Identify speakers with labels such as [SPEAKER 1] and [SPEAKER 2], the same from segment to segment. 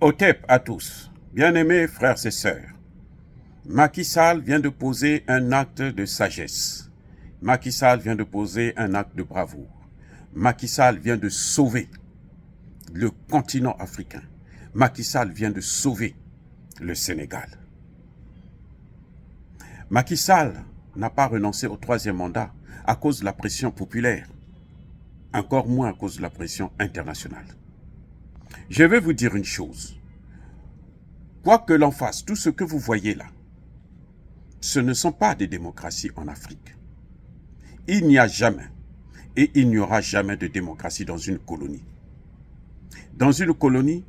[SPEAKER 1] Otep à tous, bien-aimés frères et sœurs, Macky Sall vient de poser un acte de sagesse. Macky Sall vient de poser un acte de bravoure. Macky Sall vient de sauver le continent africain. Macky Sall vient de sauver le Sénégal. Macky Sall n'a pas renoncé au troisième mandat à cause de la pression populaire, encore moins à cause de la pression internationale. Je vais vous dire une chose. Quoi que l'on fasse, tout ce que vous voyez là, ce ne sont pas des démocraties en Afrique. Il n'y a jamais et il n'y aura jamais de démocratie dans une colonie. Dans une colonie,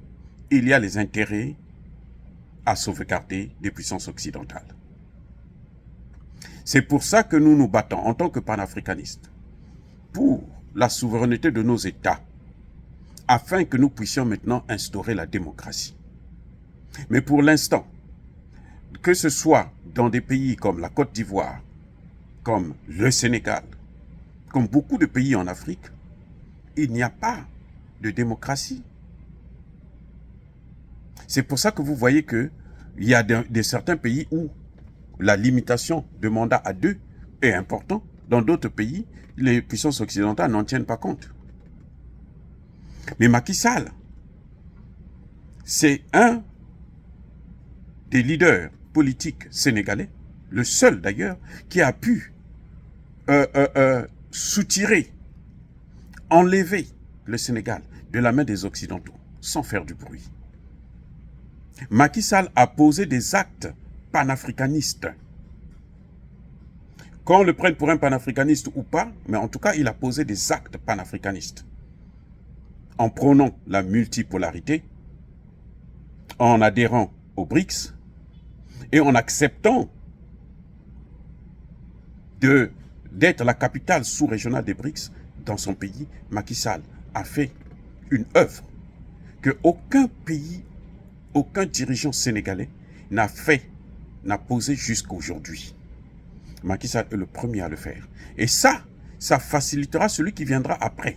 [SPEAKER 1] il y a les intérêts à sauvegarder des puissances occidentales. C'est pour ça que nous nous battons en tant que panafricanistes pour la souveraineté de nos États, afin que nous puissions maintenant instaurer la démocratie. Mais pour l'instant, que ce soit dans des pays comme la Côte d'Ivoire, comme le Sénégal, comme beaucoup de pays en Afrique, il n'y a pas de démocratie. C'est pour ça que vous voyez qu'il y a certains pays où la limitation de mandat à 2 est importante. Dans d'autres pays, les puissances occidentales n'en tiennent pas compte. Mais Macky Sall, c'est un des leaders politiques sénégalais, le seul d'ailleurs, qui a pu soutirer, enlever le Sénégal de la main des Occidentaux, sans faire du bruit. Macky Sall a posé des actes panafricanistes. Qu'on le prenne pour un panafricaniste ou pas, mais en tout cas, il a posé des actes panafricanistes. En prônant la multipolarité, en adhérant aux BRICS, et en acceptant d'être la capitale sous-régionale des BRICS dans son pays, Macky Sall a fait une œuvre que aucun pays, aucun dirigeant sénégalais n'a posé jusqu'à aujourd'hui. Macky Sall est le premier à le faire. Et ça facilitera celui qui viendra après.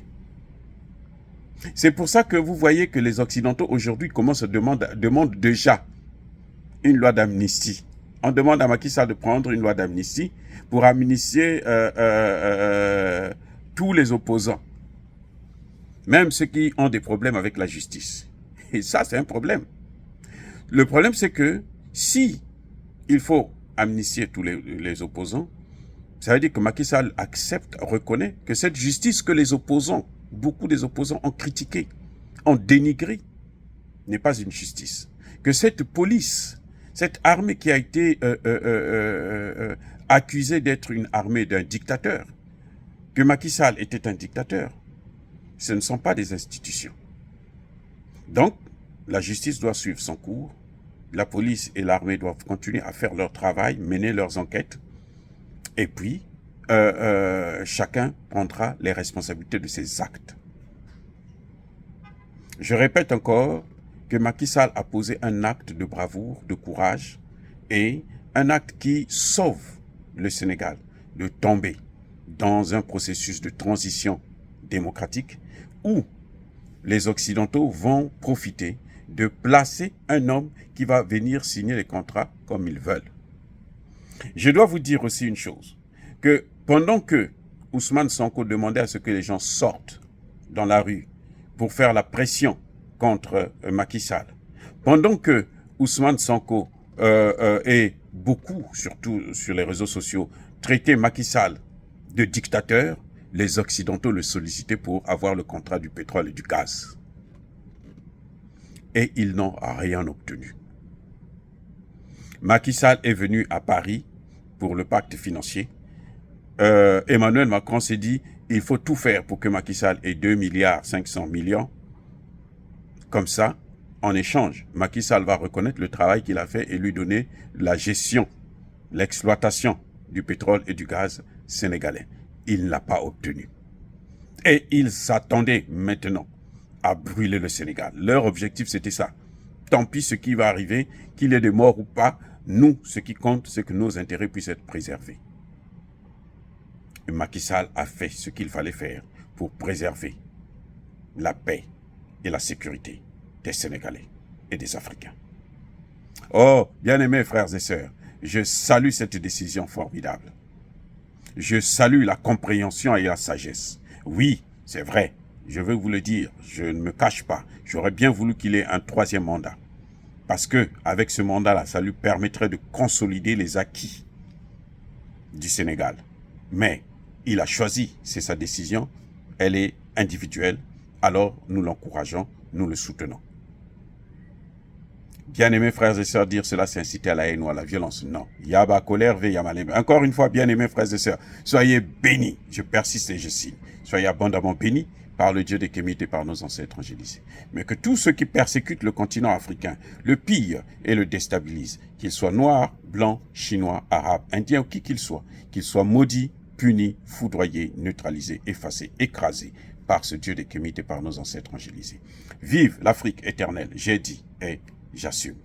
[SPEAKER 1] C'est pour ça que vous voyez que les Occidentaux aujourd'hui demandent déjà une loi d'amnistie. On demande à Macky Sall de prendre une loi d'amnistie pour amnistier tous les opposants, même ceux qui ont des problèmes avec la justice. Et ça, c'est un problème. Le problème, c'est que si il faut amnistier tous les opposants, ça veut dire que Macky Sall reconnaît que cette justice que les opposants, beaucoup des opposants ont critiquée, ont dénigrée, n'est pas une justice. Que cette police, cette armée qui a été accusée d'être une armée d'un dictateur, que Macky Sall était un dictateur, ce ne sont pas des institutions. Donc, la justice doit suivre son cours, la police et l'armée doivent continuer à faire leur travail, mener leurs enquêtes, et puis chacun prendra les responsabilités de ses actes. Je répète encore que Macky Sall a posé un acte de bravoure, de courage, et un acte qui sauve le Sénégal de tomber dans un processus de transition démocratique où les Occidentaux vont profiter de placer un homme qui va venir signer les contrats comme ils veulent. Je dois vous dire aussi une chose, que pendant que Ousmane Sonko demandait à ce que les gens sortent dans la rue pour faire la pression contre Macky Sall, pendant que Ousmane Sonko et beaucoup, surtout sur les réseaux sociaux, traitaient Macky Sall de dictateur, les Occidentaux le sollicitaient pour avoir le contrat du pétrole et du gaz. Et ils n'ont rien obtenu. Macky Sall est venu à Paris pour le pacte financier. Emmanuel Macron s'est dit, il faut tout faire pour que Macky Sall ait 2,5 milliards. Comme ça, en échange, Macky Sall va reconnaître le travail qu'il a fait et lui donner la gestion, l'exploitation du pétrole et du gaz sénégalais. Il ne l'a pas obtenu. Et ils s'attendaient maintenant à brûler le Sénégal. Leur objectif, c'était ça. Tant pis ce qui va arriver, qu'il y ait des morts ou pas, nous, ce qui compte, c'est que nos intérêts puissent être préservés. Et Macky Sall a fait ce qu'il fallait faire pour préserver la paix et la sécurité des Sénégalais. Et et des Africains. Oh, bien-aimés frères et sœurs, je salue cette décision formidable. Je salue la compréhension et la sagesse. Oui, c'est vrai, je veux vous le dire, je ne me cache pas. J'aurais bien voulu qu'il ait un troisième mandat. Parce que, avec ce mandat-là, ça lui permettrait de consolider les acquis du Sénégal. Mais il a choisi, c'est sa décision, elle est individuelle, alors nous l'encourageons, nous le soutenons. Bien-aimés frères et sœurs, dire cela c'est inciter à la haine ou à la violence. Non. Yaba colère, ve yamalem. Encore une fois, bien-aimés frères et sœurs, soyez bénis. Je persiste et je signe. Soyez abondamment bénis par le Dieu des Kémites et par nos ancêtres angélisés. Mais que tous ceux qui persécutent le continent africain le pillent et le déstabilisent, qu'ils soient noirs, blancs, chinois, arabes, indiens ou qui qu'ils soient maudits, punis, foudroyés, neutralisés, effacés, écrasés par ce Dieu des Kémites et par nos ancêtres angélisés. Vive l'Afrique éternelle, j'ai dit et j'assume.